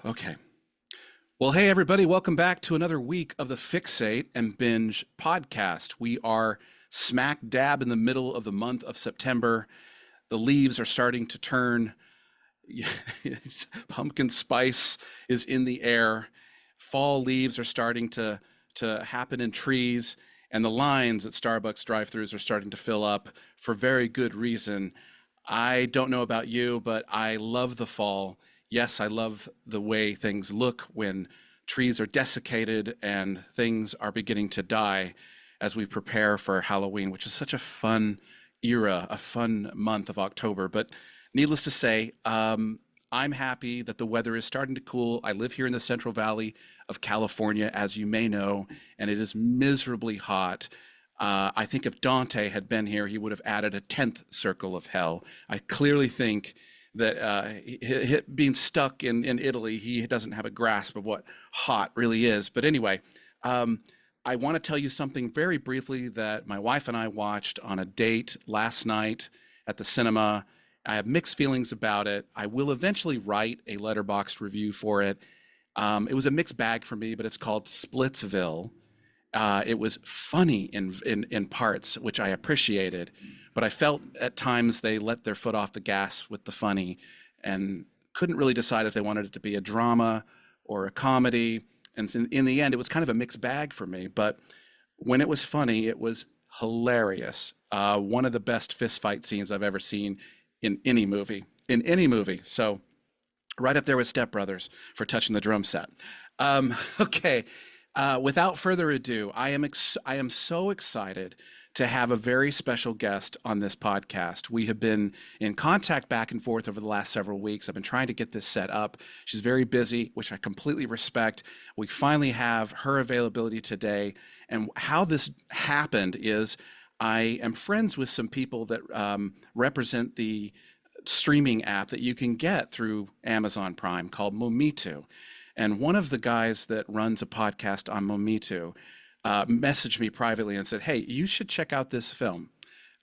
Okay. Well, hey, everybody. Welcome back to another week of the Fixate and Binge Podcast. We are smack dab in the middle of the month of September. The leaves are starting to turn. Pumpkin spice is in the air. Fall leaves are starting to happen in trees. And the lines at Starbucks drive-thrus are starting to fill up for very good reason. I don't know about you, but I love the fall. Yes, I love the way things look when trees are desiccated and things are beginning to die as we prepare for Halloween, which is such a fun era, a fun month of October. But needless to say, I'm happy that the weather is starting to cool. I live here in the Central Valley of California, as you may know, and it is miserably hot. I think if Dante had been here, he would have added a 10th circle of hell. I clearly think that being stuck in Italy, he doesn't have a grasp of what hot really is. But anyway, I want to tell you something very briefly that my wife and I watched on a date last night at the cinema. I have mixed feelings about it. I will eventually write a letterboxd review for it. It was a mixed bag for me, but it's called Splitsville. It was funny in parts, which I appreciated, but I felt at times they let their foot off the gas with the funny and couldn't really decide if they wanted it to be a drama or a comedy. And in the end, it was kind of a mixed bag for me. But when it was funny, it was hilarious. One of the best fist fight scenes I've ever seen in any movie. In any movie. So right up there with Step Brothers for touching the drum set. Okay. Without further ado, I am so excited to have a very special guest on this podcast. We have been in contact back and forth over the last several weeks. I've been trying to get this set up. She's very busy, which I completely respect. We finally have her availability today. And how this happened is I am friends with some people that represent the streaming app that you can get through Amazon Prime called Momitu. And one of the guys that runs a podcast on Momitu messaged me privately and said, hey, you should check out this film.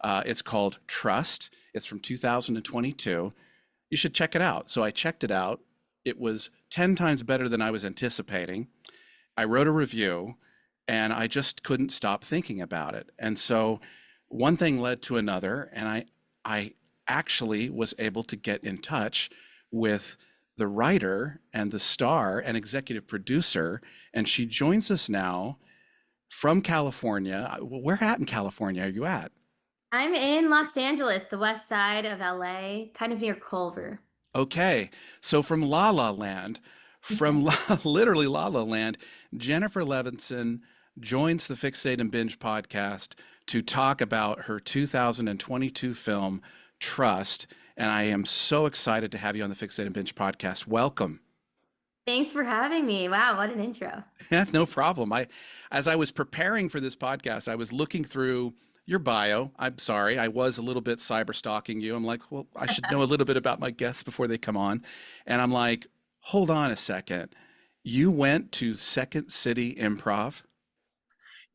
It's called Trust. It's from 2022. You should check it out. So I checked it out. It was 10 times better than I was anticipating. I wrote a review and I just couldn't stop thinking about it. And so one thing led to another, and I actually was able to get in touch with the writer and the star and executive producer, and she joins us now from California. Where at in California are you at? I'm in Los Angeles, the west side of LA, kind of near Culver. Okay, so from La La Land, from literally La La Land, Jennifer Levinson joins the Fixate and Binge podcast to talk about her 2022 film, Trust. And I am so excited to have you on the Fixate and Binge podcast. Welcome. Thanks for having me. Wow, what an intro. No problem. As I was preparing for this podcast, I was looking through your bio. I'm sorry, I was a little bit cyber stalking you. I'm like, well, I should know a little bit about my guests before they come on. And I'm like, hold on a second. You went to Second City Improv?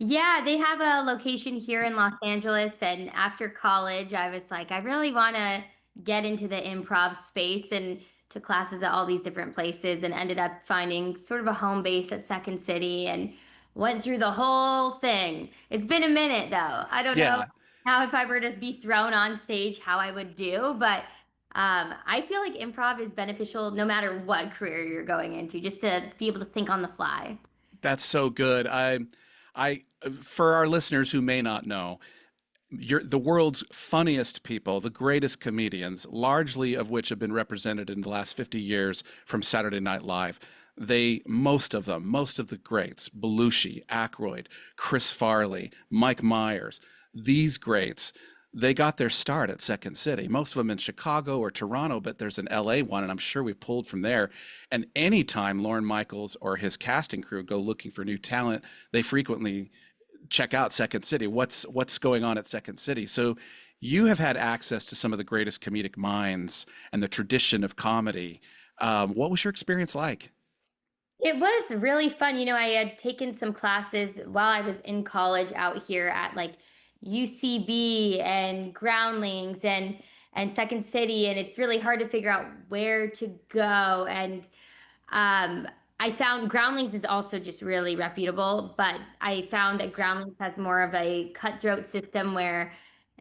Yeah, they have a location here in Los Angeles. And after college, I was like, I really want to get into the improv space and took classes at all these different places and ended up finding sort of a home base at Second City and went through the whole thing. It's been a minute though. I don't know Yeah, how if I were to be thrown on stage, how I would do, but I feel like improv is beneficial no matter what career you're going into, just to be able to think on the fly. that's so good. I, for our listeners who may not know, you're the world's funniest people, the greatest comedians, largely of which have been represented in the last 50 years from Saturday Night Live. Most of them, most of the greats, Belushi, Aykroyd, Chris Farley, Mike Myers, these greats, they got their start at Second City. Most of them in Chicago or Toronto, but there's an LA one, and I'm sure we've pulled from there. And anytime Lorne Michaels or his casting crew go looking for new talent, they frequently check out Second City. What's going on at Second City? So you have had access to some of the greatest comedic minds and the tradition of comedy. What was your experience like? It was really fun. I had taken some classes while I was in college out here at like UCB and Groundlings and Second City, and it's really hard to figure out where to go. And Um, I found Groundlings is also just really reputable, but I found that Groundlings has more of a cutthroat system where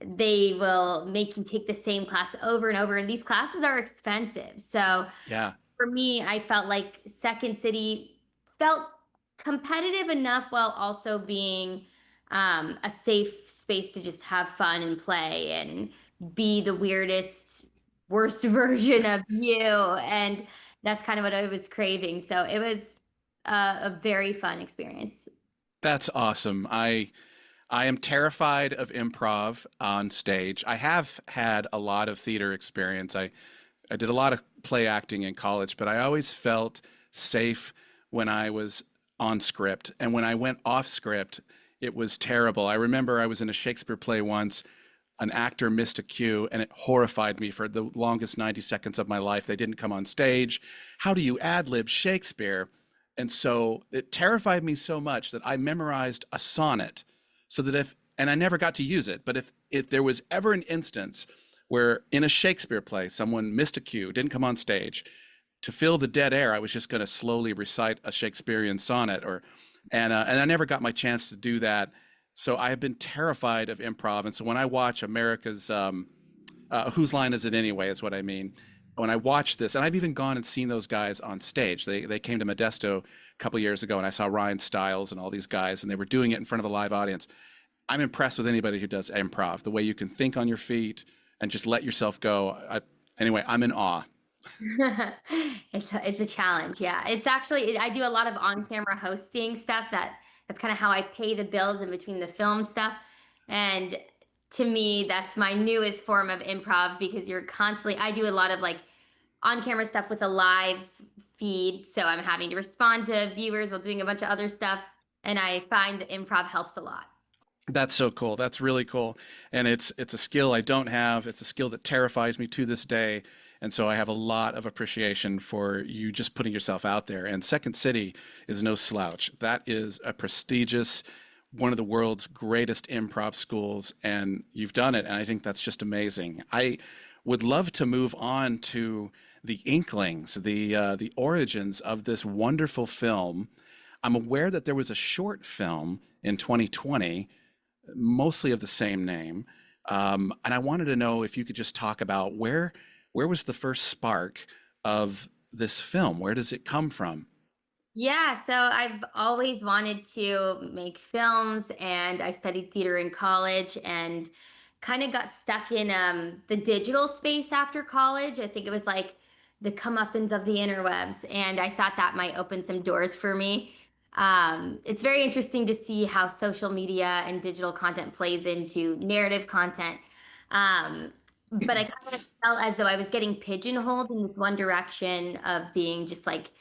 they will make you take the same class over and over, and these classes are expensive. So Yeah. for me, I felt like Second City felt competitive enough while also being a safe space to just have fun and play and be the weirdest, worst version of you. And that's kind of what I was craving. So it was a very fun experience. That's awesome. I am terrified of improv on stage. I have had a lot of theater experience. I did a lot of play acting in college, but I always felt safe when I was on script. And when I went off script, it was terrible. I remember I was in a Shakespeare play once. An actor missed a cue and it horrified me for the longest 90 seconds of my life. They didn't come on stage. How do you ad lib Shakespeare? And so it terrified me so much that I memorized a sonnet so that and I never got to use it, but if there was ever an instance where in a Shakespeare play someone missed a cue, didn't come on stage, to fill the dead air, I was just going to slowly recite a Shakespearean sonnet, and I never got my chance to do that. So I have been terrified of improv, and so when I watch America's Whose Line Is It Anyway, is what I mean. When I watch this, and I've even gone and seen those guys on stage. They came to Modesto a couple years ago, and I saw Ryan Stiles and all these guys, and they were doing it in front of a live audience. I'm impressed with anybody who does improv, the way you can think on your feet and just let yourself go. Anyway, I'm in awe. It's a challenge. Yeah. It's actually I do a lot of on-camera hosting stuff that's kind of how I pay the bills in between the film stuff. And to me, that's my newest form of improv because you're constantly I do a lot of like on-camera stuff with a live feed, so I'm having to respond to viewers while doing a bunch of other stuff, and I find that improv helps a lot. That's so cool. That's really cool. And it's a skill I don't have. It's a skill that terrifies me to this day. And so I have a lot of appreciation for you just putting yourself out there. And Second City is no slouch. That is a prestigious, one of the world's greatest improv schools, and you've done it. And I think that's just amazing. I would love to move on to the inklings, the origins of this wonderful film. I'm aware that there was a short film in 2020 mostly of the same name. And I wanted to know if you could just talk about where was the first spark of this film? Where does it come from? Yeah, so I've always wanted to make films, and I studied theater in college and kind of got stuck in the digital space after college. I think it was like the comeuppance of the interwebs, and I thought that might open some doors for me. It's very interesting to see how social media and digital content plays into narrative content. But I kind of felt as though I was getting pigeonholed in this one direction of being just like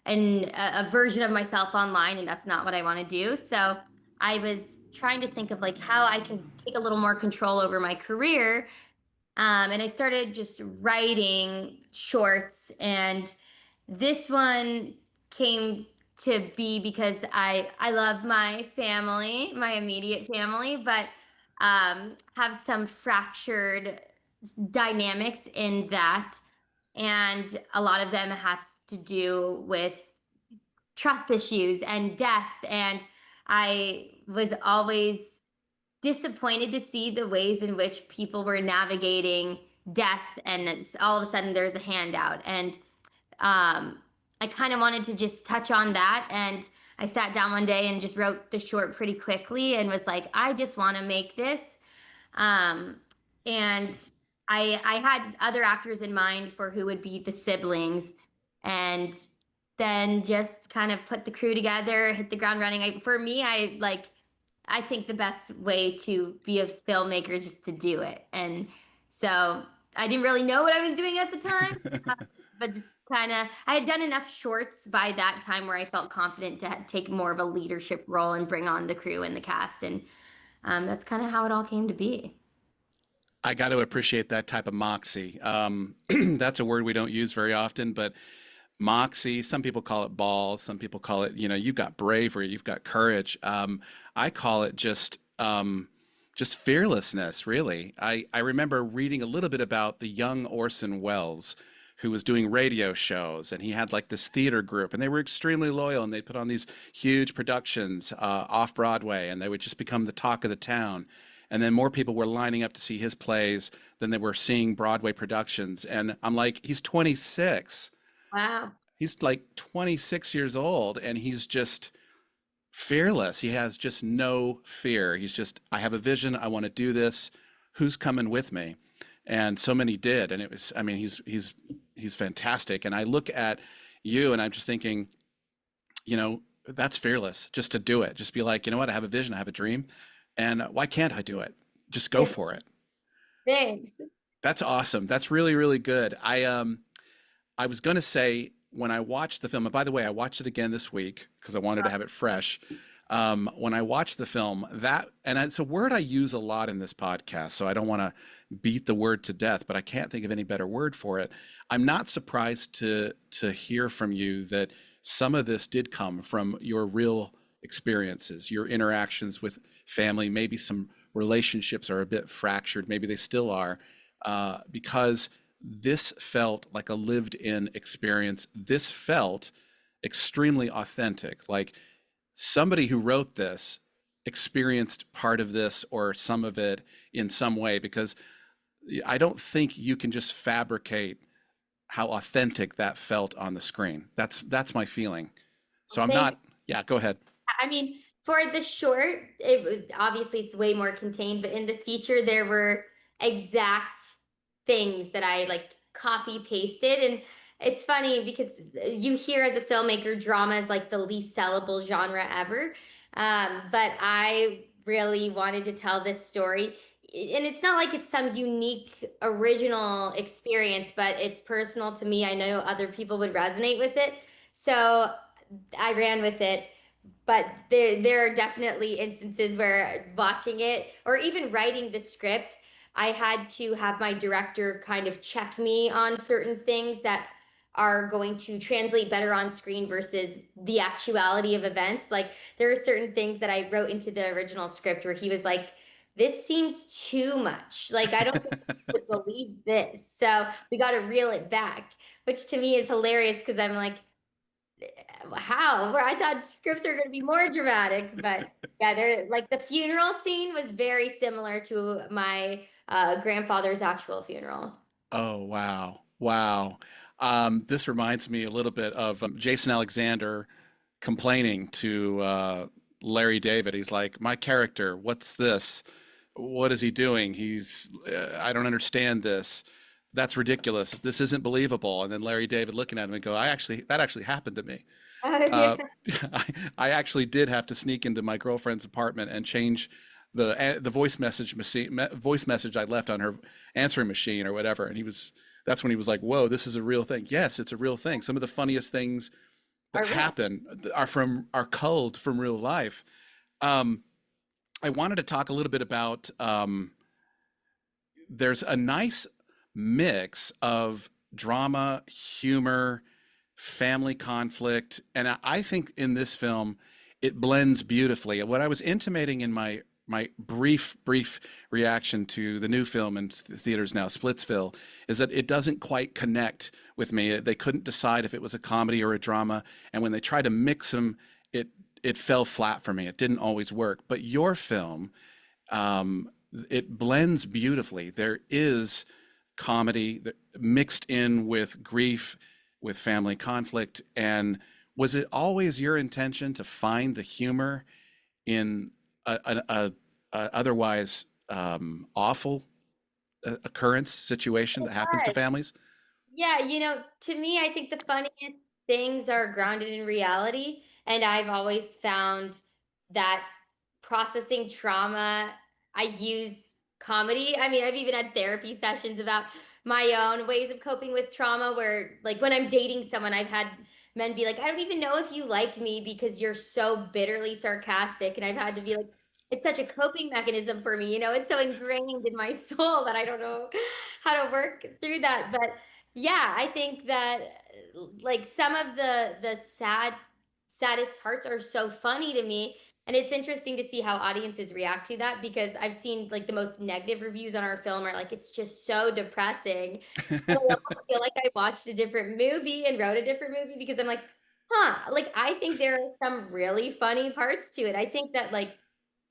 a version of myself online, and that's not what I want to do. So I was trying to think of like how I can take a little more control over my career. And I started just writing shorts, and this one came to be because I love my family, my immediate family, but have some fractured dynamics in that, and a lot of them have to do with trust issues and death. And I was always disappointed to see the ways in which people were navigating death, and all of a sudden there's a handout. And I kind of wanted to just touch on that. And I sat down one day and just wrote the short pretty quickly and was like, I just want to make this. Um, and I had other actors in mind for who would be the siblings, and then just kind of put the crew together, hit the ground running. For me, I think the best way to be a filmmaker is just to do it. And so I didn't really know what I was doing at the time, but just kind of I had done enough shorts by that time where I felt confident to take more of a leadership role and bring on the crew and the cast. And that's kind of how it all came to be. I got to appreciate that type of moxie. That's a word we don't use very often, but moxie, some people call it balls, some people call it, you've got bravery, you've got courage. I call it just fearlessness, really. I remember reading a little bit about the young Orson Welles, who was doing radio shows, and he had like this theater group, and they were extremely loyal, and they put on these huge productions off Broadway, and they would just become the talk of the town. And then more people were lining up to see his plays than they were seeing Broadway productions. And I'm like, he's 26. Wow. He's like 26 years old, and he's just fearless. He has just no fear. He's just, I have a vision. I want to do this. Who's coming with me? And so many did. And it was, I mean, he's fantastic. And I look at you and I'm just thinking, you know, that's fearless just to do it. Just be like, you know what? I have a vision. I have a dream. And why can't I do it? Just go for it. Thanks. That's awesome. That's really, really good. I was going to say when I watched the film, and by the way, I watched it again this week because I wanted to have it fresh. When I watched the film, and it's a word I use a lot in this podcast, so I don't want to beat the word to death, but I can't think of any better word for it. I'm not surprised to hear from you that some of this did come from your real experiences, your interactions with family. Maybe some relationships are a bit fractured, maybe they still are, because this felt like a lived in experience. This felt extremely authentic. Like somebody who wrote this experienced part of this or some of it in some way, because I don't think you can just fabricate how authentic that felt on the screen. That's my feeling. So I'm Thanks. not, yeah, go ahead. I mean, for the short, obviously it's way more contained, but in the feature there were exact things that I like copy pasted. And it's funny because you hear as a filmmaker, drama is like the least sellable genre ever. But I really wanted to tell this story. And it's not like it's some unique, original experience, but it's personal to me. I know other people would resonate with it. So I ran with it. But there are definitely instances where watching it or even writing the script, I had to have my director kind of check me on certain things that are going to translate better on screen versus the actuality of events. Like there are certain things that I wrote into the original script where he was like, this seems too much. Like I don't think I would believe this. So we got to reel it back, which to me is hilarious because I'm like, how? Where I thought scripts are going to be more dramatic, but yeah, they're like the funeral scene was very similar to my grandfather's actual funeral. Oh, wow. Wow. This reminds me a little bit of Jason Alexander complaining to Larry David. He's like, my character, what's this? What is he doing? I don't understand this. That's ridiculous. This isn't believable. And then Larry David looking at him and go, that actually happened to me. Yeah. Uh, I actually did have to sneak into my girlfriend's apartment and change the voice message I left on her answering machine or whatever. And that's when he was like, "Whoa, this is a real thing." Yes, it's a real thing. Some of the funniest things that Are real. happen are culled from real life. Um, I wanted to talk a little bit about there's a nice mix of drama, humor, family conflict, and I think in this film it blends beautifully. What I was intimating in my brief reaction to the new film in theaters now, Splitsville, is that it doesn't quite connect with me. They couldn't decide if it was a comedy or a drama, and when they tried to mix them, it fell flat for me. It didn't always work. But your film, um, it blends beautifully. There is comedy mixed in with grief, with family conflict. And was it always your intention to find the humor in a otherwise awful occurrence situation that happens to families? Yeah, to me, I think the funniest things are grounded in reality. And I've always found that processing trauma, I use comedy. I mean, I've even had therapy sessions about my own ways of coping with trauma, where, like, when I'm dating someone, I've had men be like, I don't even know if you like me because you're so bitterly sarcastic. And I've had to be like, it's such a coping mechanism for me. It's so ingrained in my soul that I don't know how to work through that. But yeah, I think that like some of the saddest parts are so funny to me And it's interesting to see how audiences react to that, because I've seen like the most negative reviews on our film are like, it's just so depressing. And I almost feel like I watched a different movie and wrote a different movie, because I'm like, huh, like I think there are some really funny parts to it. I think that like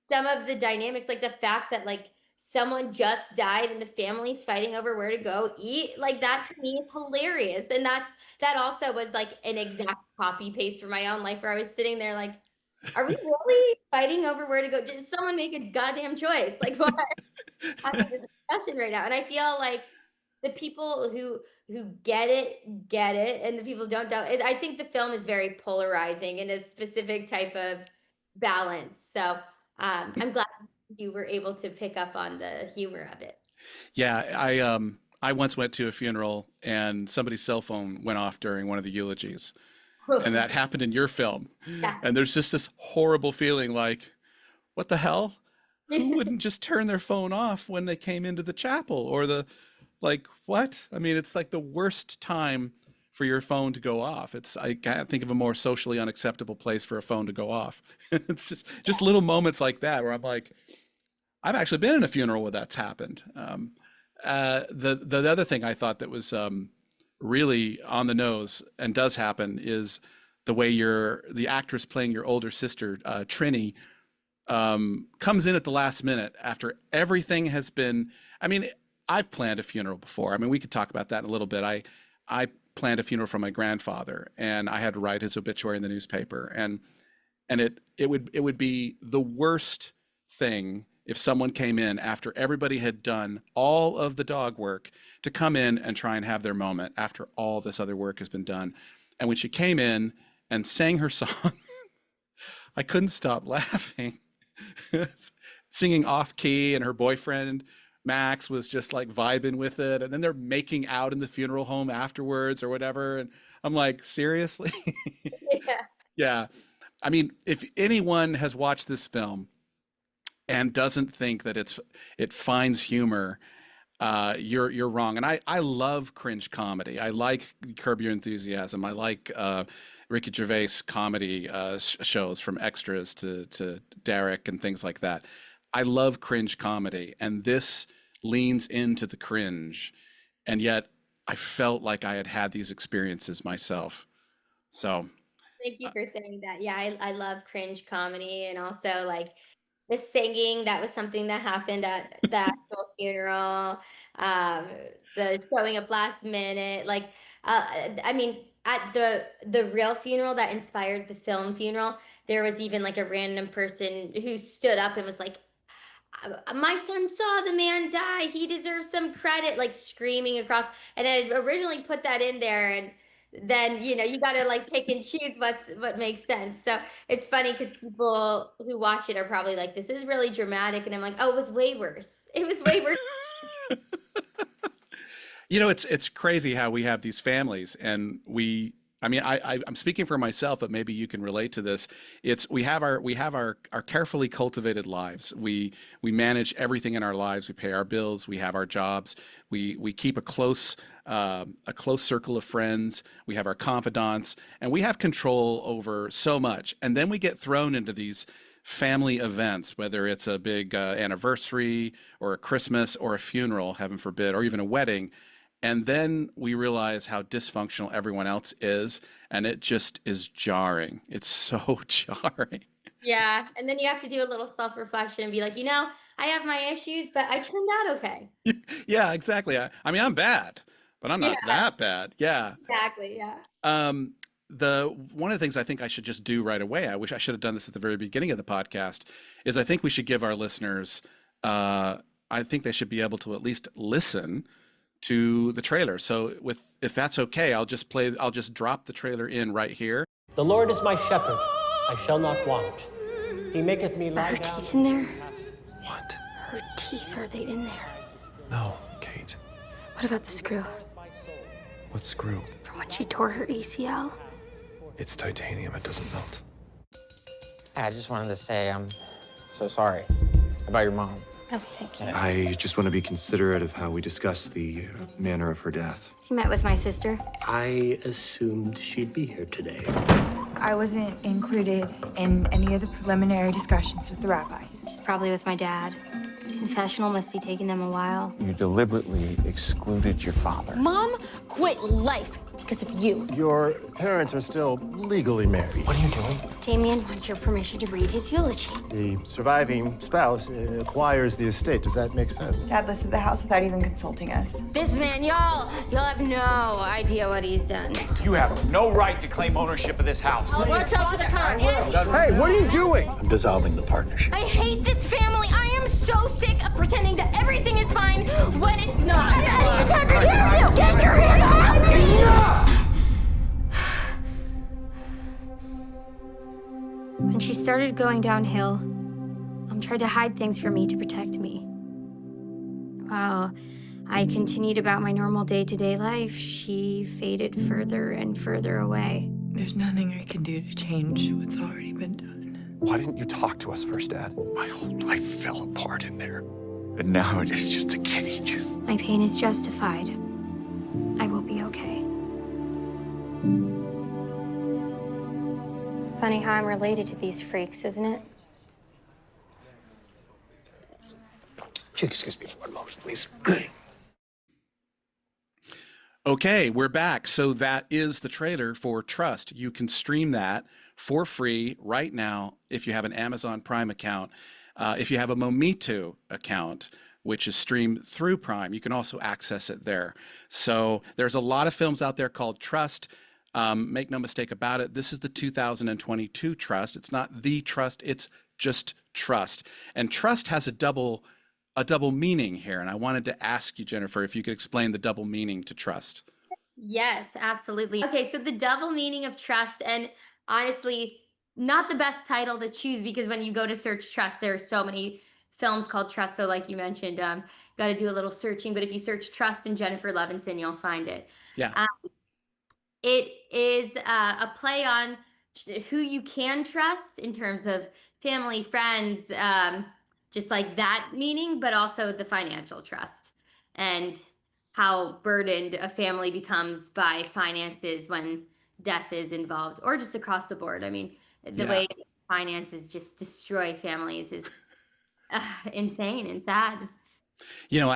some of the dynamics, like the fact that like someone just died and the family's fighting over where to go eat, like that to me is hilarious. And that also was like an exact copy paste for my own life, where I was sitting there like, are we really fighting over where to go? Just someone make a goddamn choice. Like, why having this discussion right now? And I feel like the people who get it, and the people who don't. I think the film is very polarizing in a specific type of balance. So I'm glad you were able to pick up on the humor of it. Yeah, I once went to a funeral and somebody's cell phone went off during one of the eulogies, and that happened in your film. Yeah. And there's just this horrible feeling like, what the hell? Who wouldn't just turn their phone off when they came into the chapel or the like what? I mean, it's like the worst time for your phone to go off. It's I can't think of a more socially unacceptable place for a phone to go off. It's just little moments like that where I'm like, I've actually been in a funeral where that's happened. The other thing I thought that was really on the nose and does happen is the way the actress playing your older sister, Trini, comes in at the last minute after everything has been. I mean, I've planned a funeral before. I mean, we could talk about that in a little bit. I planned a funeral for my grandfather, and I had to write his obituary in the newspaper, and it would be the worst thing if someone came in after everybody had done all of the dog work to come in and try and have their moment after all this other work has been done. And when she came in and sang her song, I couldn't stop laughing. Singing off key, and her boyfriend Max was just like vibing with it, and then they're making out in the funeral home afterwards or whatever, and I'm like, seriously? Yeah. Yeah. I mean, if anyone has watched this film and doesn't think that it finds humor, you're wrong. And I love cringe comedy. I like Curb Your Enthusiasm. I like Ricky Gervais comedy shows, from Extras to Derek and things like that. I love cringe comedy, and this leans into the cringe, and yet I felt like I had had these experiences myself. So, Thank you for saying that. Yeah, I love cringe comedy, and also like the singing. That was something that happened at the actual funeral. Um, the showing up last minute, like I mean, at the real funeral that inspired the film funeral, there was even like a random person who stood up and was like, my son saw the man die. He deserves some credit, like screaming across. And I originally put that in there, and then you got to like pick and choose what makes sense. So it's funny because people who watch it are probably like, "This is really dramatic," and I'm like, "Oh, it was way worse. It was way worse." it's crazy how we have these families, and I mean, I'm speaking for myself, but maybe you can relate to this. It's we have our carefully cultivated lives. We manage everything in our lives. We pay our bills. We have our jobs. We keep a close circle of friends. We have our confidants, and we have control over so much. And then we get thrown into these family events, whether it's a big anniversary or a Christmas or a funeral, heaven forbid, or even a wedding. And then we realize how dysfunctional everyone else is, and it just is jarring. It's so jarring. Yeah, and then you have to do a little self-reflection and be like, I have my issues, but I turned out okay. Yeah, exactly. I mean, I'm bad, but I'm Yeah, not that bad. Yeah. exactly. Yeah. The one of the things I think I should just do right away, I wish I should have done this at the very beginning of the podcast, is I think we should give our listeners, I think they should be able to at least listen to the trailer. So if that's okay, I'll just drop the trailer in right here. The Lord is my shepherd, I shall not want. He maketh me lie Are her down. teeth in there? What? Her teeth, are they in there? No, Kate. What about the screw? What screw? From when she tore her ACL? It's titanium, it doesn't melt. I just wanted to say I'm so sorry about your mom. Oh, thank you. I just want to be considerate of how we discuss the manner of her death. You met with my sister? I assumed she'd be here today. I wasn't included in any of the preliminary discussions with the rabbi. She's probably with my dad. Confessional must be taking them a while. You deliberately excluded your father. Mom quit life because of you. Your parents are still legally married. What are you doing? Damien wants your permission to read his eulogy. The surviving spouse acquires the estate. Does that make sense? Dad listed the house without even consulting us. This man, y'all have no idea what he's done. You have no right to claim ownership of this house. Watch out for the car. Hey, what are you doing? I'm dissolving the partnership. I hate this family. I am so sick of pretending that everything is fine when it's not. Get your hand off! When she started going downhill, Mom tried to hide things from me to protect me. While I continued about my normal day-to-day life, she faded further and further away. There's nothing I can do to change what's already been done. Why didn't you talk to us first, Dad? My whole life fell apart in there. And now it is just a cage. My pain is justified. I will be okay. Funny how I'm related to these freaks, isn't it? Excuse me for one moment, please. Okay, we're back. So that is the trailer for Trust. You can stream that for free right now if you have an Amazon Prime account. If you have a Momito account, which is streamed through Prime, you can also access it there. So there's a lot of films out there called Trust. Make no mistake about it, this is the 2022 Trust. It's not the Trust, it's just Trust. And Trust has a double meaning here. And I wanted to ask you, Jennifer, if you could explain the double meaning to Trust. Yes, absolutely. Okay, so the double meaning of trust, and honestly, not the best title to choose because when you go to search Trust, there are so many films called Trust. So like you mentioned, got to do a little searching. But if you search Trust and Jennifer Levinson, you'll find it. Yeah. It is a play on who you can trust in terms of family, friends, just like that meaning, but also the financial trust and how burdened a family becomes by finances when death is involved, or just across the board. I mean, the way finances just destroy families is insane and sad. You know,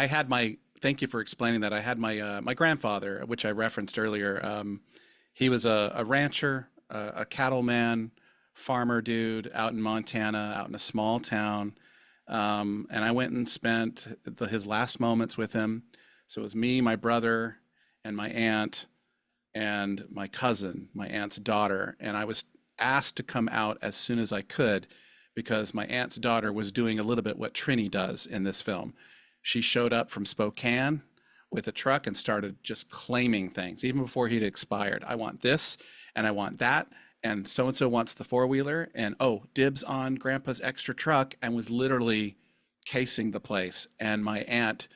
thank you for explaining that. I had my grandfather, which I referenced earlier. He was a rancher, a cattleman, farmer dude out in Montana, out in a small town. And I went and spent his last moments with him. So it was me, my brother, and my aunt, and my cousin, my aunt's daughter. And I was asked to come out as soon as I could because my aunt's daughter was doing a little bit what Trini does in this film. She showed up from Spokane with a truck and started just claiming things, even before he'd expired. I want this, and I want that, and so-and-so wants the four-wheeler, and dibs on Grandpa's extra truck, and was literally casing the place. And my aunt,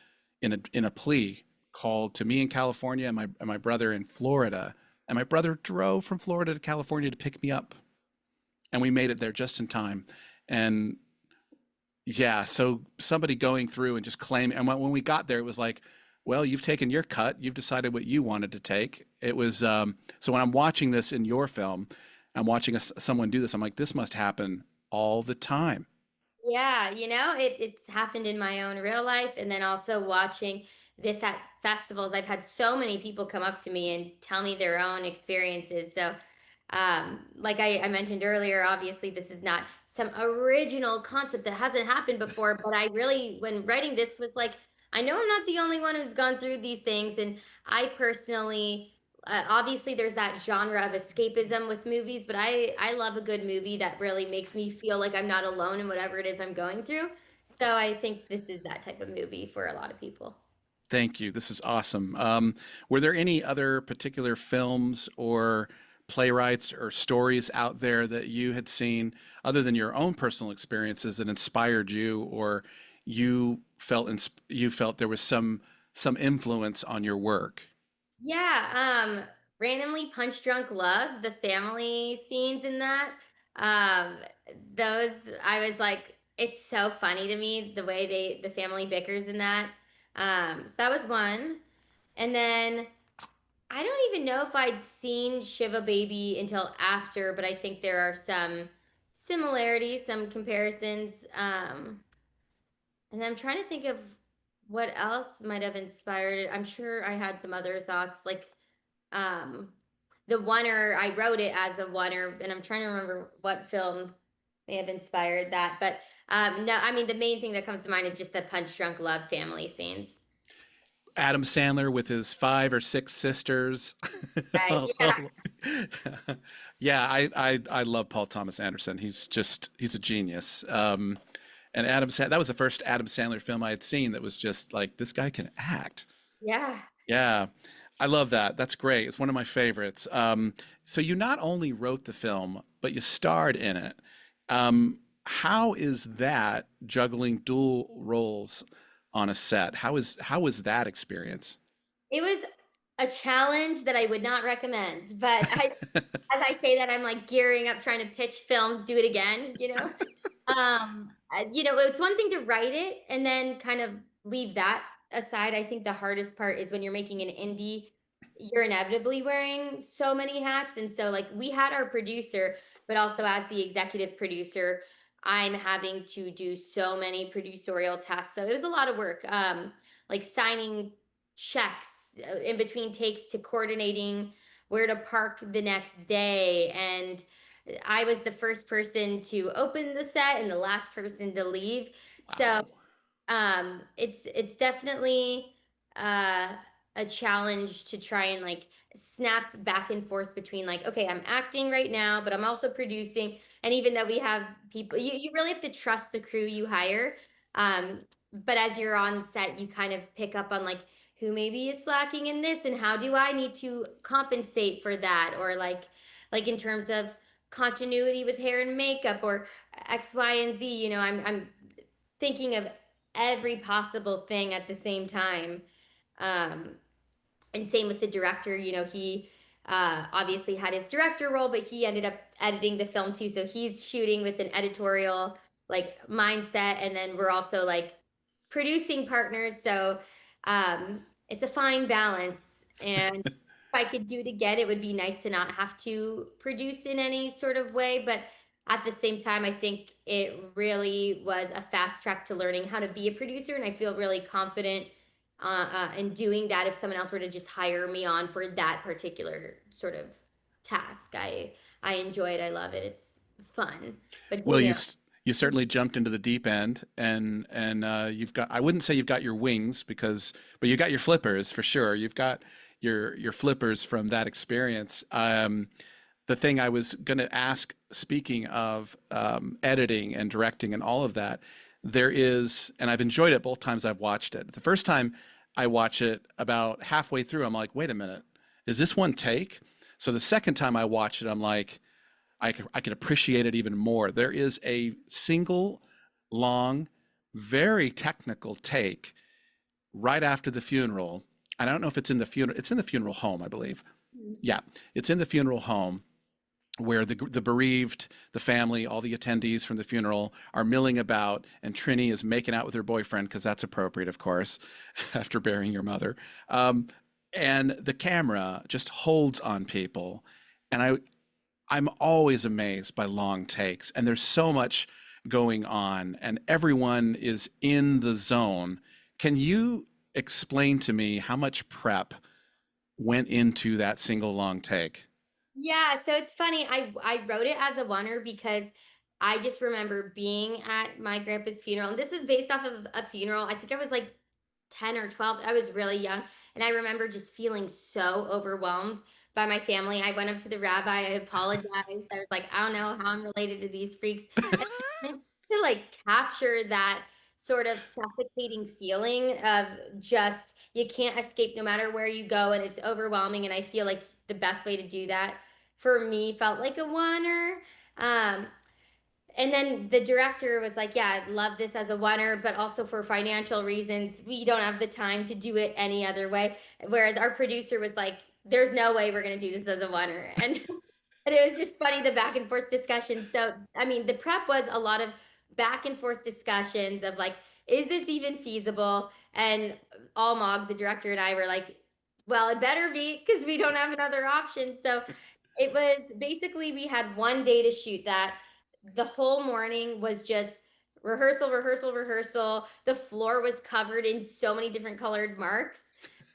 in a plea, called to me in California and my brother in Florida, and my brother drove from Florida to California to pick me up, and we made it there just in time. And yeah, so somebody going through and just claiming, and when we got there, it was like, well, you've taken your cut, you've decided what you wanted to take. It was so when I'm watching this in your film, I'm watching someone do this, I'm like, this must happen all the time. Yeah, it's happened in my own real life, and then also watching this at festivals. I've had so many people come up to me and tell me their own experiences. So like I mentioned earlier, obviously this is not some original concept that hasn't happened before, but I really, when writing this, was like, I know I'm not the only one who's gone through these things. And I personally, obviously there's that genre of escapism with movies, but I love a good movie that really makes me feel like I'm not alone in whatever it is I'm going through. So I think this is that type of movie for a lot of people. Thank you. This is awesome. Were there any other particular films or playwrights or stories out there that you had seen, other than your own personal experiences, that inspired you, or you felt there was some influence on your work? Yeah, randomly Punch Drunk Love, the family scenes in that, those, I was like, it's so funny to me the way the family bickers in that. So that was one. And then I don't even know if I'd seen Shiva Baby until after, but I think there are some similarities, some comparisons. And I'm trying to think of what else might have inspired it. I'm sure I had some other thoughts, like um, the oneer. I wrote it as a oneer, and I'm trying to remember what film may have inspired that. But no, I mean the main thing that comes to mind is just the punch drunk love family scenes. Adam Sandler with his 5 or 6 sisters. Right? Yeah. Yeah, I love Paul Thomas Anderson. He's a genius. And that was the first Adam Sandler film I had seen that was just like, this guy can act. Yeah. Yeah, I love that. That's great. It's one of my favorites. So you not only wrote the film, but you starred in it. How is that juggling dual roles on a set? How was that experience? It was a challenge that I would not recommend, but as I say that, I'm like gearing up, trying to pitch films, do it again, it's one thing to write it and then kind of leave that aside. I think the hardest part is when you're making an indie, you're inevitably wearing so many hats. And so, like, we had our producer, but also as the executive producer, I'm having to do so many producerial tasks. So it was a lot of work, like signing checks in between takes to coordinating where to park the next day. And I was the first person to open the set and the last person to leave. Wow. So it's definitely uh a challenge to try and like snap back and forth between like, okay, I'm acting right now, but I'm also producing. And even though we have people, you really have to trust the crew you hire. But as you're on set, you kind of pick up on like who maybe is slacking in this and how do I need to compensate for that, or like in terms of continuity with hair and makeup or X, Y, and Z. I'm thinking of every possible thing at the same time. Um, and same with the director. He obviously had his director role, but he ended up editing the film too. So he's shooting with an editorial like mindset, and then we're also like producing partners. So it's a fine balance. And if I could do it again, it would be nice to not have to produce in any sort of way. But at the same time, I think it really was a fast track to learning how to be a producer. And I feel really confident in doing that if someone else were to just hire me on for that particular sort of task. I enjoy it. I love it. It's fun. But Well, you certainly jumped into the deep end, and you've got, I wouldn't say you've got your wings but you got your flippers for sure. You've got your flippers from that experience. The thing I was going to ask, speaking of editing and directing and all of that, there is, and I've enjoyed it both times I've watched it. The first time I watch it, about halfway through, I'm like, wait a minute, is this one take? So the second time I watch it, I'm like, I can appreciate it even more. There is a single long, very technical take right after the funeral. I don't know if it's in the funeral. It's in the funeral home, I believe. Yeah, it's in the funeral home where the bereaved, the family, all the attendees from the funeral are milling about, and Trini is making out with her boyfriend, because that's appropriate, of course, after burying your mother. And the camera just holds on people. And I'm always amazed by long takes, and there's so much going on, and everyone is in the zone. Can you explain to me how much prep went into that single long take? Yeah, so it's funny. I wrote it as a oneer because I just remember being at my grandpa's funeral, and this was based off of a funeral. I think I was like 10 or 12. I was really young, and I remember just feeling so overwhelmed by my family. I went up to the rabbi, I apologized. I was like, I don't know how I'm related to these freaks. And to like capture that sort of suffocating feeling of just you can't escape no matter where you go, and it's overwhelming. And I feel like the best way to do that for me felt like a oneer. And then the director was like, yeah, I'd love this as a oneer, but also for financial reasons, we don't have the time to do it any other way. Whereas our producer was like, there's no way we're going to do this as a oneer. And it was just funny, the back and forth discussion. So, I mean, the prep was a lot of back and forth discussions of like, is this even feasible? And Almog, the director, and I were like, Well, it better be because we don't have another option. So it was basically we had one day to shoot that. The whole morning was just rehearsal, rehearsal, rehearsal. The floor was covered in so many different colored marks.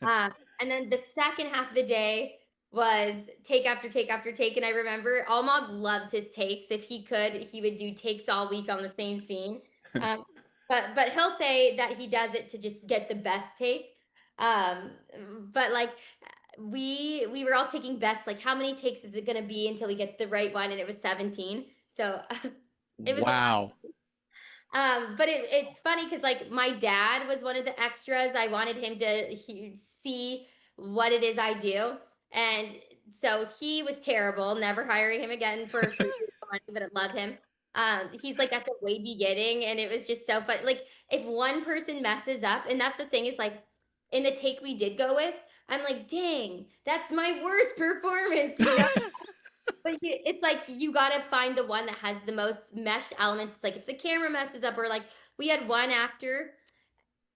And then the second half of the day was take after take after take. And I remember Almog loves his takes. If he could, he would do takes all week on the same scene. But he'll say that he does it to just get the best take. But like we were all taking bets, like how many takes is it going to be until we get the right one, and it was 17. So it was Wow. but it's funny because like my dad was one of the extras. I wanted him to see what it is I do, and so he was terrible. Never hiring him again for money, but I love him. He's like at the way beginning, and it was just so fun. Like if one person messes up, and that's the thing is like in the take we did go with, I'm like, dang, that's my worst performance. You know? But it's like you got to find the one that has the most meshed elements. It's like if the camera messes up, or like we had one actor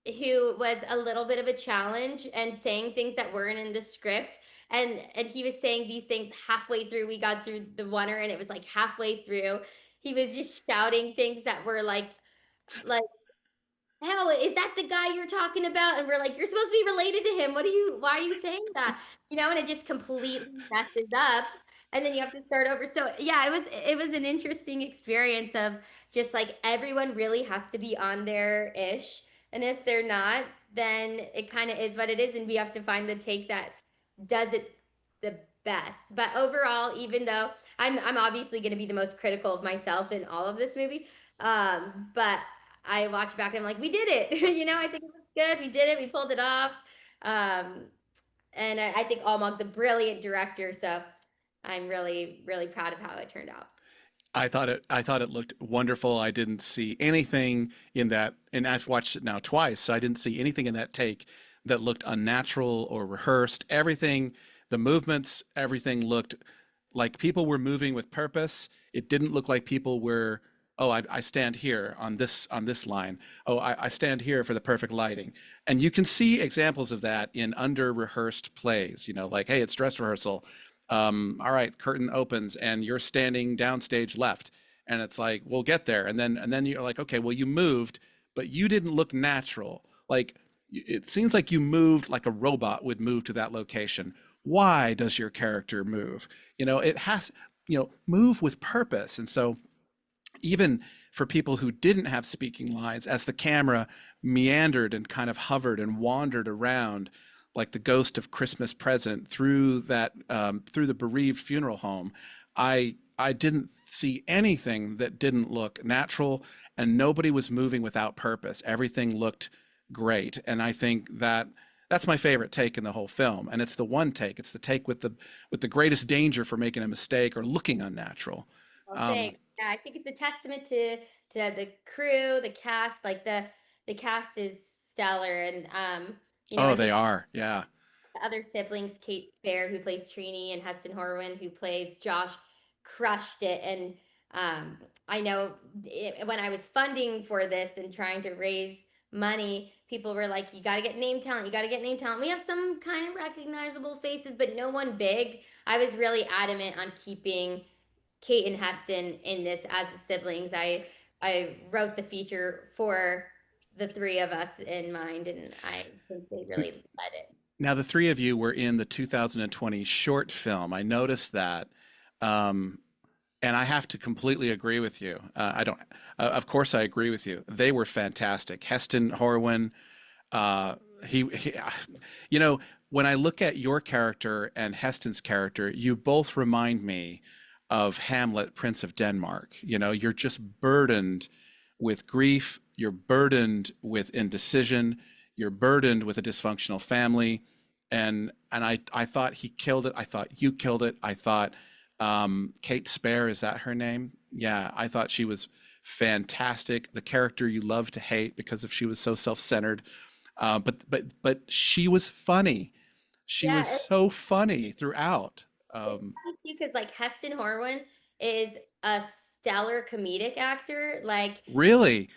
who was a little bit of a challenge and saying things that weren't in the script. And he was saying these things halfway through. We got through the oneer, and it was like halfway through. He was just shouting things that were like, hell, is that the guy you're talking about? And we're like, you're supposed to be related to him. Why are you saying that? You know, and it just completely messes up. And then you have to start over. So yeah, it was an interesting experience of just like everyone really has to be on their ish. And if they're not, then it kind of is what it is. And we have to find the take that does it the best. But overall, even though I'm obviously going to be the most critical of myself in all of this movie, but I watch back and I'm like, we did it. You know, I think it was good. We did it. We pulled it off. And I think Almog's a brilliant director. So I'm really, really proud of how it turned out. I thought it looked wonderful. I didn't see anything in that, and I've watched it now twice, so I didn't see anything in that take that looked unnatural or rehearsed. Everything, the movements, everything looked like people were moving with purpose. It didn't look like people were, oh, I stand here on this line. Oh, I stand here for the perfect lighting. And you can see examples of that in under rehearsed plays, you know, like, hey, it's dress rehearsal. All right, curtain opens and you're standing downstage left. And it's like, we'll get there. And then you're like, okay, well, you moved, but you didn't look natural. Like, it seems like you moved like a robot would move to that location. Why does your character move? You know, it has, you know, move with purpose. And so even for people who didn't have speaking lines, as the camera meandered and kind of hovered and wandered around like the ghost of Christmas Present through that through the bereaved funeral home, I didn't see anything that didn't look natural, and nobody was moving without purpose. Everything looked great, and I think that's my favorite take in the whole film. And it's the one take. It's the take with the greatest danger for making a mistake or looking unnatural. Well, thanks. Yeah, I think it's a testament to the crew, the cast. Like the cast is stellar, and you know, they are, yeah. The other siblings, Kate Spare, who plays Trini, and Heston Horwin, who plays Josh, crushed it. And I know when I was funding for this and trying to raise money, people were like, you got to get name talent. You got to get name talent. We have some kind of recognizable faces, but no one big. I was really adamant on keeping Kate and Heston in this as the siblings. I wrote the feature for the three of us in mind, and I think they really led it. Now, the three of you were in the 2020 short film. I noticed that. And I have to completely agree with you. Of course I agree with you. They were fantastic. Heston Horwin, he, you know, when I look at your character and Heston's character, you both remind me of Hamlet, Prince of Denmark. You know, you're just burdened with grief. You're burdened with indecision. You're burdened with a dysfunctional family. And I thought he killed it. I thought you killed it. I thought Kate Spare, is that her name? Yeah, I thought she was fantastic. The character you love to hate because she was so self-centered. But she was funny. She was so funny throughout. It's funny too, because like Heston Horwin is a stellar comedic actor. Like, really?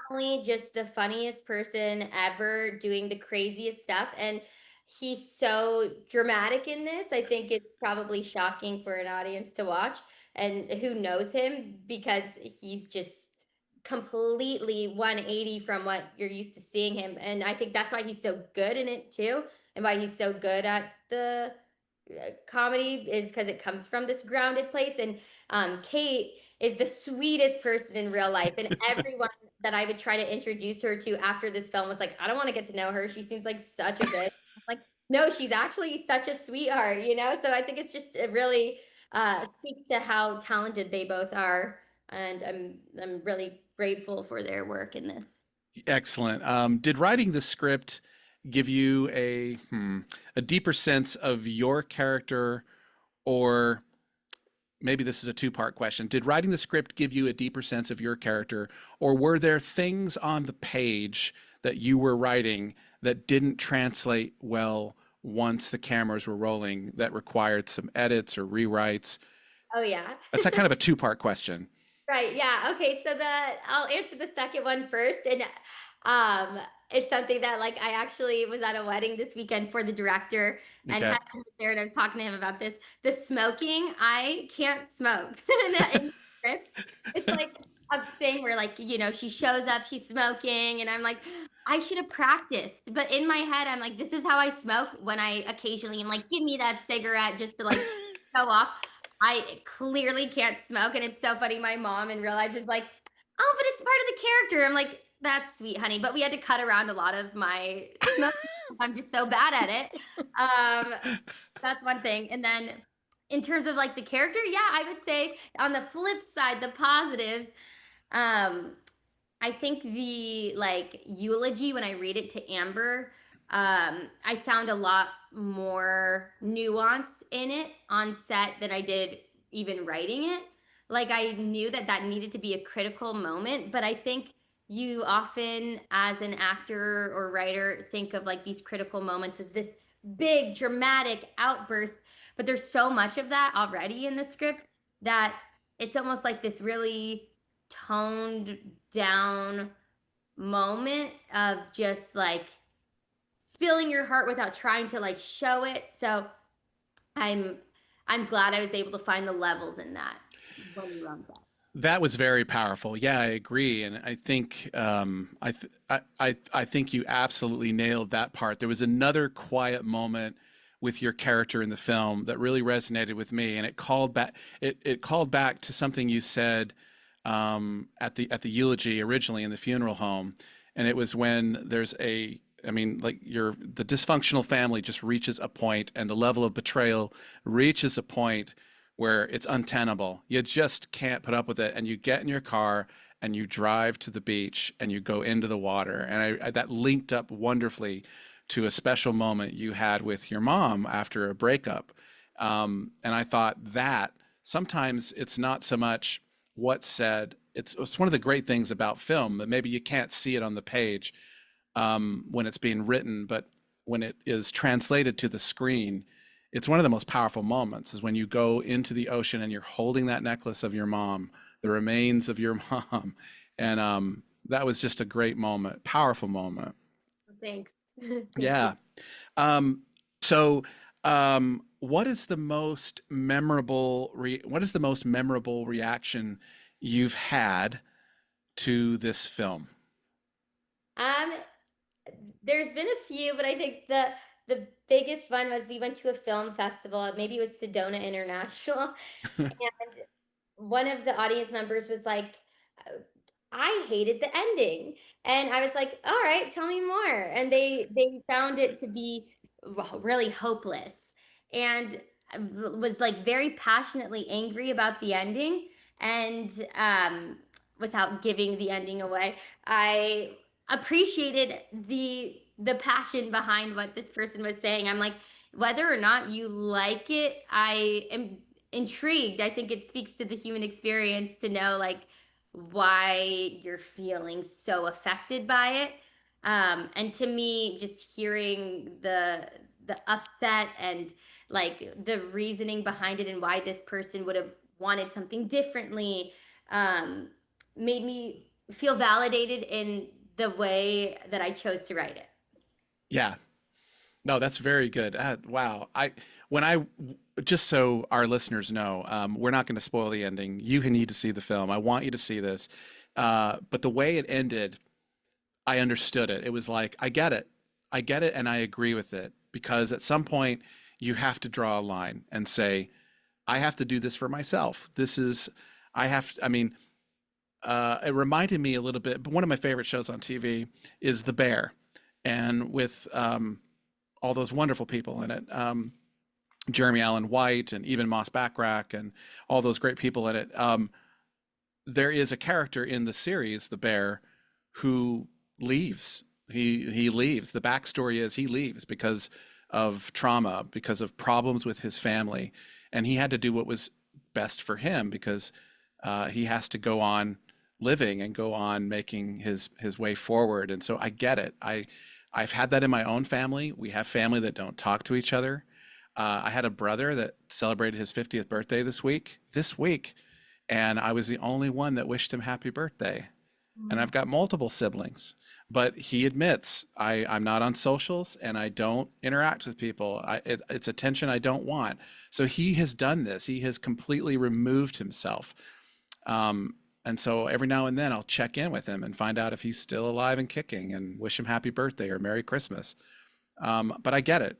Normally just the funniest person ever doing the craziest stuff. And he's so dramatic in this. I think it's probably shocking for an audience to watch and who knows him, because he's just completely 180 from what you're used to seeing him. And I think that's why he's so good in it too, and why he's so good at the comedy, is because it comes from this grounded place. And Kate is the sweetest person in real life, and everyone that I would try to introduce her to after this film was like, I don't want to get to know her, she seems like such a good like, no, she's actually such a sweetheart, you know. So I think it's just, it really speaks to how talented they both are, and I'm really grateful for their work in this. Excellent. Did writing the script give you a deeper sense of your character, or maybe this is a two-part question. Did writing the script give you a deeper sense of your character, or were there things on the page that you were writing that didn't translate well once the cameras were rolling, that required some edits or rewrites? Oh yeah. That's a kind of a two-part question. Right. Yeah. Okay. So I'll answer the second one first. And it's something that, like, I actually was at a wedding this weekend for the director, and Okay. had him there, and I was talking to him about this. The smoking, I can't smoke. In the script. It's like a thing where, like, you know, she shows up, she's smoking, and I'm like, I should have practiced. But in my head, I'm like, this is how I smoke when I occasionally am like, give me that cigarette just to like show off. I clearly can't smoke, and it's so funny. My mom in real life is like, "Oh, but it's part of the character." I'm like, "That's sweet, honey." But we had to cut around a lot of my smoking. I'm just so bad at it. That's one thing. And then in terms of like the character, yeah, I would say on the flip side, the positives. Um, I think the like eulogy, when I read it to Amber, I found a lot more nuance in it on set than I did even writing it. Like, I knew that that needed to be a critical moment, but I think you often, as an actor or writer, think of like these critical moments as this big dramatic outburst, but there's so much of that already in the script that it's almost like this really toned down moment of just like spilling your heart without trying to like show it. So I'm glad I was able to find the levels in that when we wrote that. That was very powerful. Yeah, I agree, and I think I think you absolutely nailed that part. There was another quiet moment with your character in the film that really resonated with me, and it called back. It called back to something you said at the eulogy originally in the funeral home, and it was when there's a. I mean, like the dysfunctional family just reaches a point, and the level of betrayal reaches a point where it's untenable. You just can't put up with it, and you get in your car and you drive to the beach and you go into the water. And I that linked up wonderfully to a special moment you had with your mom after a breakup. And I thought that sometimes it's not so much what's said. It's one of the great things about film, that maybe you can't see it on the page when it's being written, but when it is translated to the screen, it's one of the most powerful moments, is when you go into the ocean and you're holding that necklace of your mom, the remains of your mom. And that was just a great moment, powerful moment. Thanks. Yeah. So what is the most memorable reaction you've had to this film? There's been a few, but I think the biggest one was we went to a film festival. Maybe it was Sedona International, and one of the audience members was like, I hated the ending. And I was like, all right, tell me more. And they found it to be really hopeless, and was like very passionately angry about the ending. And without giving the ending away, I appreciated the passion behind what this person was saying. I'm like, whether or not you like it, I am intrigued. I think it speaks to the human experience to know like why you're feeling so affected by it. And to me, just hearing the upset and like the reasoning behind it and why this person would have wanted something differently made me feel validated in the way that I chose to write it. Yeah. No, that's very good. Wow. When I, just so our listeners know, we're not going to spoil the ending. You need to see the film. I want you to see this. But the way it ended, I understood it. It was like, I get it. I get it. And I agree with it, because at some point you have to draw a line and say, I have to do this for myself. I mean, it reminded me a little bit, but one of my favorite shows on TV is The Bear, and with all those wonderful people in it, Jeremy Allen White and Eben Moss Backrack and all those great people in it. There is a character in the series, The Bear, who leaves. He leaves. The backstory is he leaves because of trauma, because of problems with his family, and he had to do what was best for him, because he has to go on living and go on making his way forward. And so I get it. I've had that in my own family. We have family that don't talk to each other. I had a brother that celebrated his 50th birthday this week, and I was the only one that wished him happy birthday. And I've got multiple siblings, but he admits I'm not on socials and I don't interact with people. It's attention I don't want. So he has done this. He has completely removed himself. And so every now and then I'll check in with him and find out if he's still alive and kicking, and wish him happy birthday or Merry Christmas. But I get it.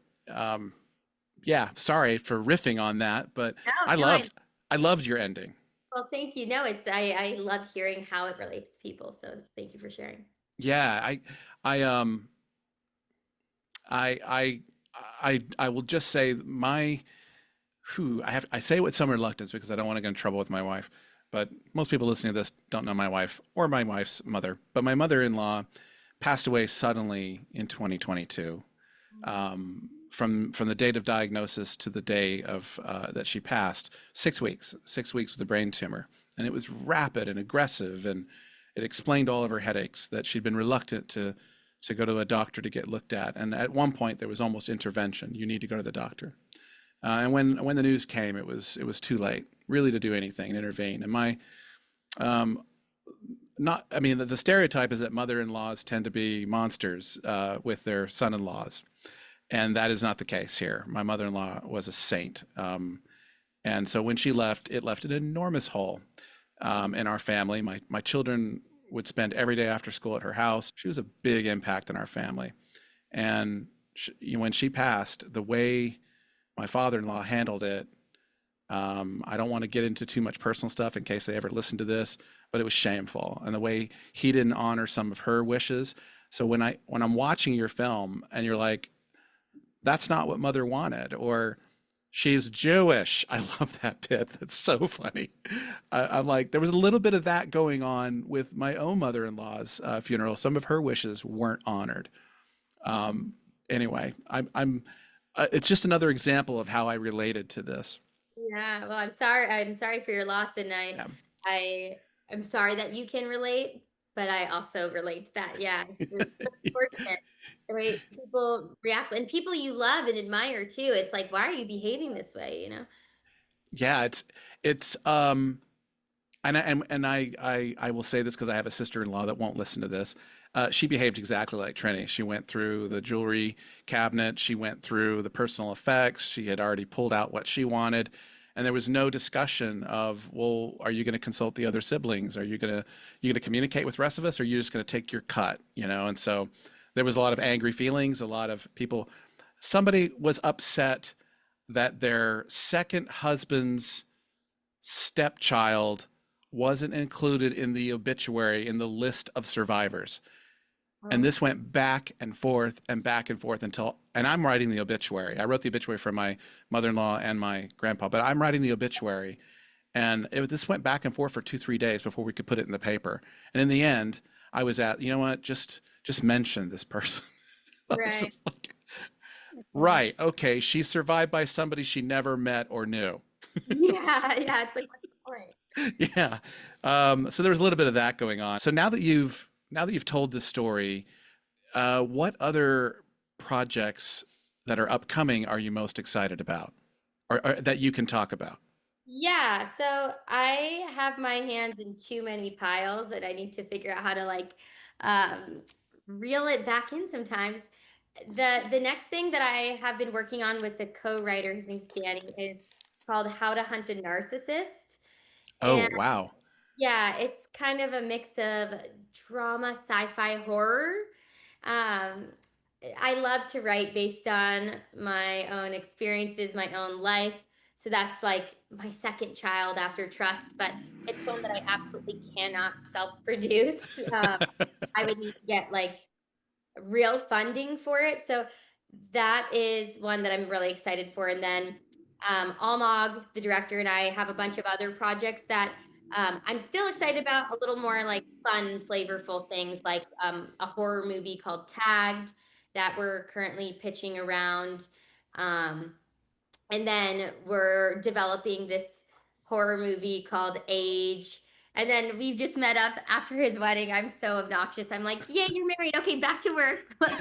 Yeah, sorry for riffing on that, but I loved your ending. Well, thank you. No, I love hearing how it relates to people. So thank you for sharing. Yeah, I will just say I say it with some reluctance because I don't want to get in trouble with my wife. But most people listening to this don't know my wife or my wife's mother. But my mother-in-law passed away suddenly in 2022. From the date of diagnosis to the day of that she passed, 6 weeks with a brain tumor. And it was rapid and aggressive, and it explained all of her headaches, that she'd been reluctant to go to a doctor to get looked at. And at one point there was almost intervention. You need to go to the doctor. And when the news came, it was too late really to do anything and intervene. And the stereotype is that mother-in-laws tend to be monsters with their son-in-laws. And that is not the case here. My mother-in-law was a saint. And so when she left, it left an enormous hole in our family. My children would spend every day after school at her house. She was a big impact in our family. And when she passed, the way my father-in-law handled it, I don't want to get into too much personal stuff in case they ever listen to this, but it was shameful. And the way he didn't honor some of her wishes. So when I'm watching your film and you're like, that's not what mother wanted, or she's Jewish. I love that bit. That's so funny. I'm like, there was a little bit of that going on with my own mother-in-law's funeral. Some of her wishes weren't honored. Anyway, it's just another example of how I related to this. Yeah, well, I'm sorry. I'm sorry for your loss, and I'm sorry that you can relate, but I also relate to that. Yeah, it's unfortunate the way people react, and people you love and admire too. It's like, why are you behaving this way? Yeah, it's and I will say this because I have a sister-in-law that won't listen to this. She behaved exactly like Trini. She went through the jewelry cabinet. She went through the personal effects. She had already pulled out what she wanted. And there was no discussion of, well, are you going to consult the other siblings? Are you going to communicate with the rest of us? Or are you just going to take your cut? And so there was a lot of angry feelings, a lot of people. Somebody was upset that their second husband's stepchild wasn't included in the obituary, in the list of survivors. And this went back and forth and until, and I'm writing the obituary. I wrote the obituary for my mother-in-law and my grandpa, but I'm writing the obituary. And this went back and forth for 2-3 days before we could put it in the paper. And in the end, I was at, you know what, just mention this person. Right. Right. Okay. She survived by somebody she never met or knew. Yeah. It's like, what's the point? Yeah. So there was a little bit of that going on. So now that you've told this story, what other projects that are upcoming are you most excited about, or that you can talk about? Yeah, so I have my hands in too many piles that I need to figure out how to reel it back in sometimes. The next thing that I have been working on with the co-writer, his name's Danny, is called How to Hunt a Narcissist. Oh, And wow. yeah, it's kind of a mix of drama, sci-fi, horror. Um, I love to write based on my own experiences, my own life. So that's like my second child after Trust, but it's one that I absolutely cannot self-produce. I would need to get like real funding for it. So that is one that I'm really excited for. And then Almog, the director, and I have a bunch of other projects that I'm still excited about, a little more like fun, flavorful things like a horror movie called Tagged that we're currently pitching around. Um, and then we're developing this horror movie called Age. And then we've just met up after his wedding. I'm so obnoxious. I'm like, "Yay, you're married. Okay, back to work." But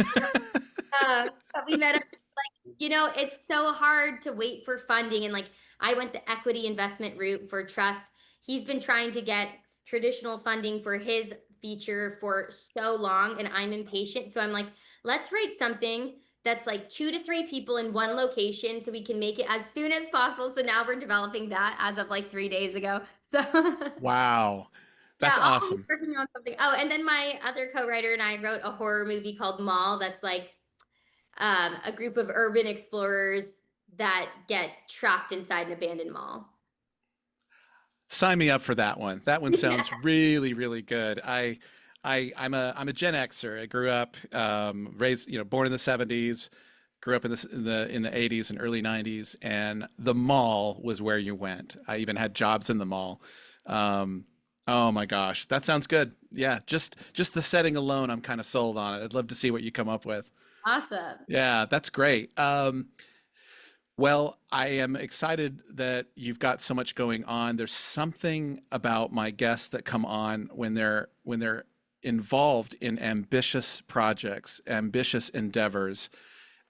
we met up. Like, it's so hard to wait for funding. And like, I went the equity investment route for Trust. He's been trying to get traditional funding for his feature for so long, and I'm impatient. So I'm like, let's write something that's like 2 to 3 people in one location so we can make it as soon as possible. So now we're developing that as of like 3 days ago. So Wow. That's yeah, always awesome. working on something. Oh, and then my other co-writer and I wrote a horror movie called Mall that's like a group of urban explorers that get trapped inside an abandoned mall. Sign me up for that one. That one Yeah. sounds really, really good. I'm a Gen Xer. I grew up raised, born in the 70s, grew up in the 80s and early 90s, and the mall was where you went. I even had jobs in the mall. Oh my gosh, that sounds good. Yeah, just the setting alone, I'm kind of sold on it. I'd love to see what you come up with. Awesome. Yeah, that's great. Well, I am excited that you've got so much going on. There's something about my guests that come on when they're involved in ambitious projects, ambitious endeavors.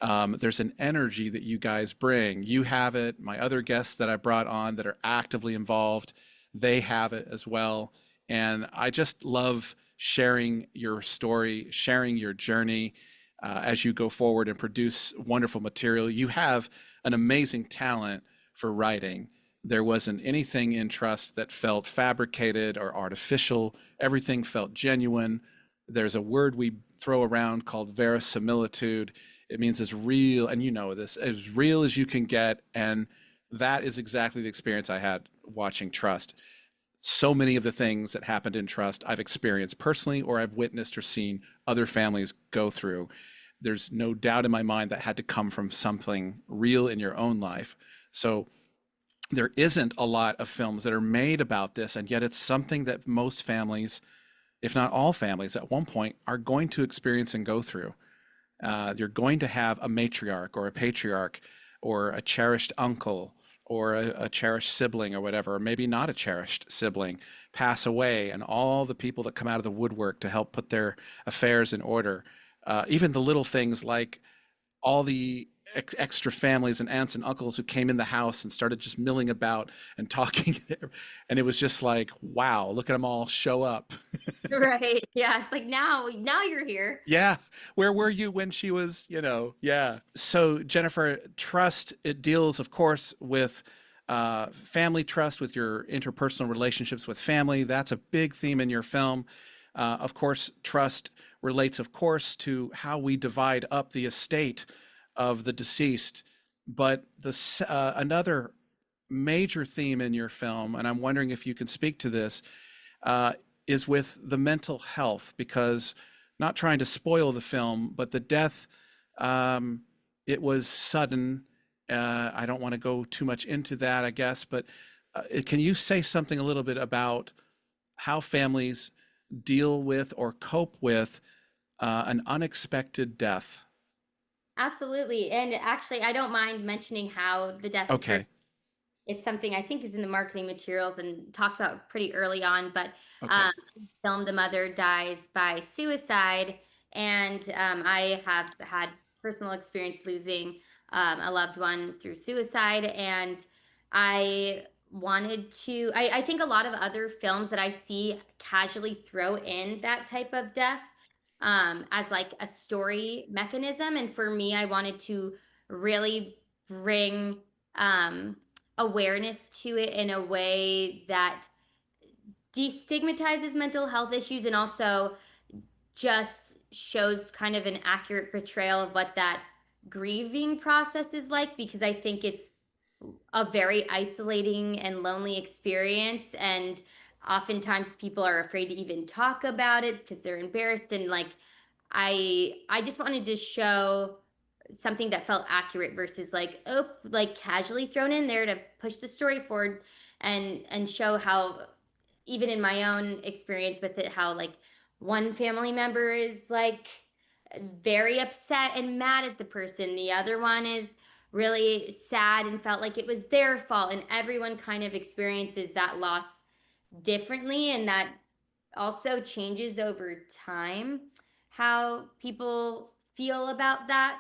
There's an energy that you guys bring. You have it. My other guests that I brought on that are actively involved, they have it as well. And I just love sharing your story, sharing your journey as you go forward and produce wonderful material. You have an amazing talent for writing. There wasn't anything in Trust that felt fabricated or artificial. Everything felt genuine. There's a word we throw around called verisimilitude. It means as real, and you know this, as real as you can get. And that is exactly the experience I had watching Trust. So many of the things that happened in Trust I've experienced personally, or I've witnessed or seen other families go through. There's no doubt in my mind that had to come from something real in your own life. So there isn't a lot of films that are made about this, and yet it's something that most families, if not all families, at one point are going to experience and go through. You're going to have a matriarch or a patriarch or a cherished uncle or a cherished sibling or whatever, or maybe not a cherished sibling, pass away, and all the people that come out of the woodwork to help put their affairs in order. Even the little things like all the extra families and aunts and uncles who came in the house and started just milling about and talking. And it was just like, wow, look at them all show up. Right. Yeah. It's like now you're here. Yeah. Where were you when she was, yeah. So Jennifer, Trust, it deals, of course, with family trust, with your interpersonal relationships with family. That's a big theme in your film. Of course, Trust relates, of course, to how we divide up the estate of the deceased. But another major theme in your film, and I'm wondering if you can speak to this, is with the mental health, because not trying to spoil the film, but the death, it was sudden. I don't want to go too much into that, I guess, but can you say something a little bit about how families deal with or cope with an unexpected death? Absolutely. And actually, I don't mind mentioning how the death Okay. occurred. It's something I think is in the marketing materials and talked about pretty early on, but Okay. film The Mother Dies by Suicide. And I have had personal experience losing a loved one through suicide. And I wanted to, I think a lot of other films that I see casually throw in that type of death. as like a story mechanism. And for me, I wanted to really bring awareness to it in a way that destigmatizes mental health issues and also just shows kind of an accurate portrayal of what that grieving process is like, because I think it's a very isolating and lonely experience, and oftentimes people are afraid to even talk about it because they're embarrassed. And like I just wanted to show something that felt accurate versus like, oh, like casually thrown in there to push the story forward, and show how, even in my own experience with it, how like one family member is like very upset and mad at the person, the other one is really sad and felt like it was their fault, and everyone kind of experiences that loss differently, and that also changes over time how people feel about that.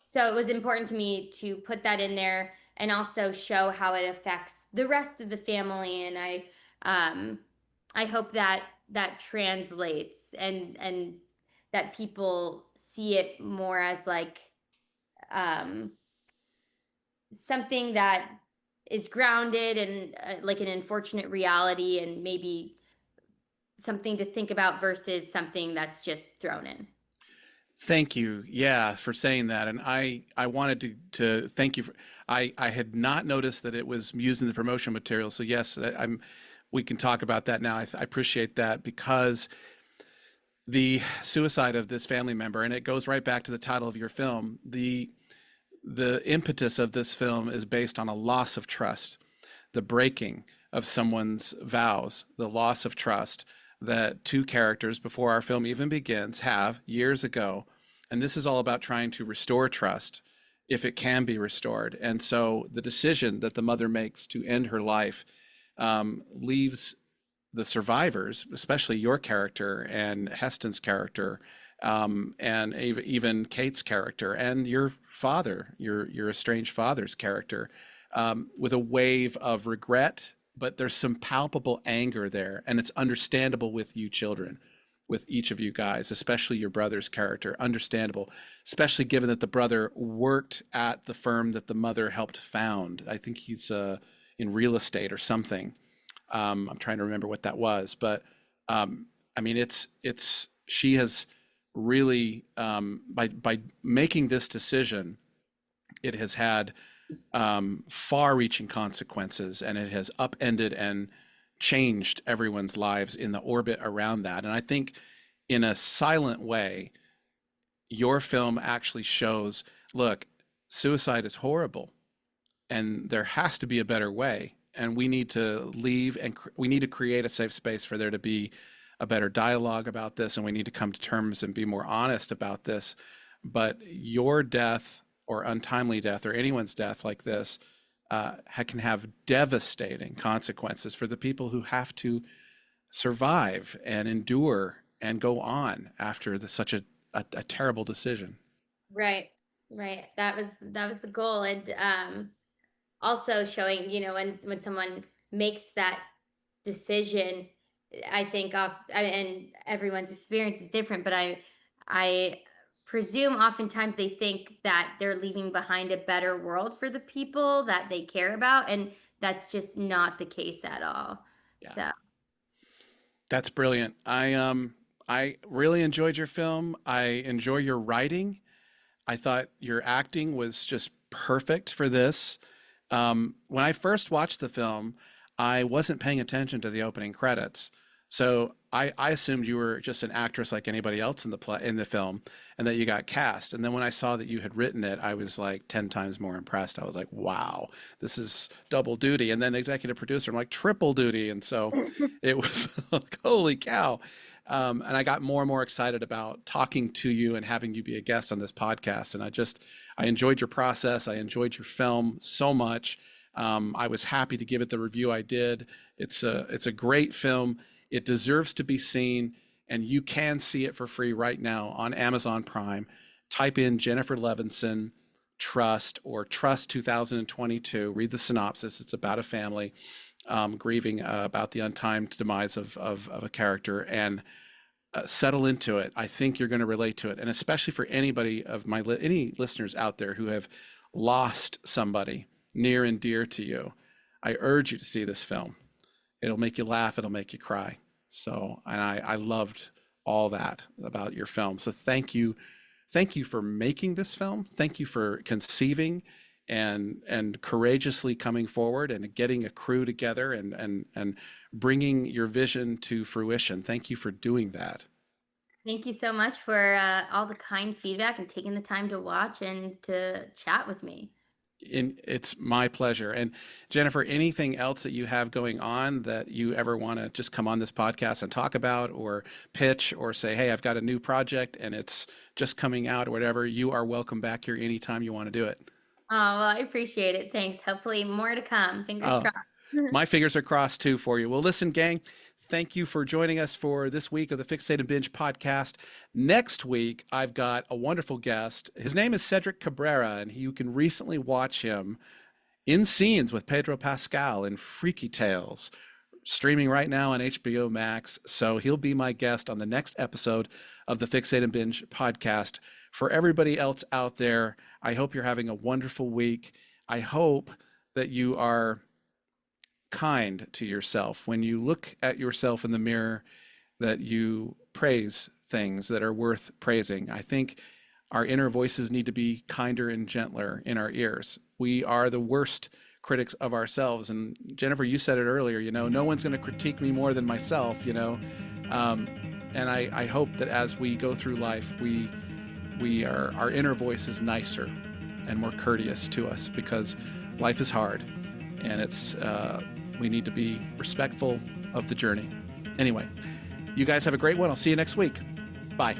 So it was important to me to put that in there and also show how it affects the rest of the family. And I hope that that translates, and that people see it more as like something that is grounded and like an unfortunate reality, and maybe something to think about versus something that's just thrown in. Thank you, yeah, for saying that. And I wanted to thank you for, I had not noticed that it was used in the promotion material. So yes, we can talk about that now. I appreciate that, because the suicide of this family member, and it goes right back to the title of your film, the impetus of this film is based on a loss of trust, the breaking of someone's vows, the loss of trust that two characters, before our film even begins, have years ago. And this is all about trying to restore trust if it can be restored. And so the decision that the mother makes to end her life leaves the survivors, especially your character and Heston's character, and even Kate's character and your father, your estranged father's character, with a wave of regret, but there's some palpable anger there, and it's understandable with you children, with each of you guys, especially your brother's character, understandable, especially given that the brother worked at the firm that the mother helped found. I think he's in real estate or something. I'm trying to remember what that was, but I mean, she has really, by making this decision, it has had far-reaching consequences, and it has upended and changed everyone's lives in the orbit around that. And I think in a silent way, your film actually shows, look, suicide is horrible, and there has to be a better way. And we need to leave, and we need to create a safe space for there to be a better dialogue about this, and we need to come to terms and be more honest about this. But your death, or untimely death, or anyone's death like this, can have devastating consequences for the people who have to survive and endure and go on after such a terrible decision. Right. That was the goal. And also showing, when someone makes that decision, I think and everyone's experience is different, but I presume oftentimes they think that they're leaving behind a better world for the people that they care about, and that's just not the case at all. Yeah. So that's brilliant. I really enjoyed your film. I enjoy your writing. I thought your acting was just perfect for this. When I first watched the film, I wasn't paying attention to the opening credits. So I assumed you were just an actress like anybody else in the film, and that you got cast. And then when I saw that you had written it, I was like 10 times more impressed. I was like, wow, this is double duty. And then executive producer, I'm like, triple duty. And so it was like, holy cow. And I got more and more excited about talking to you and having you be a guest on this podcast. And I enjoyed your process. I enjoyed your film so much. I was happy to give it the review I did. It's a great film. It deserves to be seen, and you can see it for free right now on Amazon Prime. Type in Jennifer Levinson, Trust, or Trust 2022. Read the synopsis. It's about a family grieving about the untimed demise of a character. And settle into it. I think you're going to relate to it. And especially for anybody of any listeners out there who have lost somebody near and dear to you, I urge you to see this film. It'll make you laugh. It'll make you cry. So, and I loved all that about your film. So thank you. Thank you for making this film. Thank you for conceiving and courageously coming forward and getting a crew together and bringing your vision to fruition. Thank you for doing that. Thank you so much for all the kind feedback and taking the time to watch and to chat with me. It's my pleasure. And Jennifer, anything else that you have going on that you ever want to just come on this podcast and talk about or pitch or say, hey, I've got a new project and it's just coming out or whatever, you are welcome back here anytime you want to do it. Oh, well, I appreciate it. Thanks. Hopefully more to come. Fingers crossed. My fingers are crossed too for you. Well, listen, gang, thank you for joining us for this week of the Fixate Binge podcast. Next week, I've got a wonderful guest. His name is Cedric Cabrera, and you can recently watch him in scenes with Pedro Pascal in Freaky Tales, streaming right now on HBO Max. So he'll be my guest on the next episode of the Fixate Binge podcast. For everybody else out there, I hope you're having a wonderful week. I hope that you are kind to yourself. When you look at yourself in the mirror, that you praise things that are worth praising. I think our inner voices need to be kinder and gentler in our ears. We are the worst critics of ourselves. And Jennifer, you said it earlier, no one's going to critique me more than myself, and I hope that as we go through life, our inner voice is nicer and more courteous to us, because life is hard and we need to be respectful of the journey. Anyway, you guys have a great one. I'll see you next week. Bye.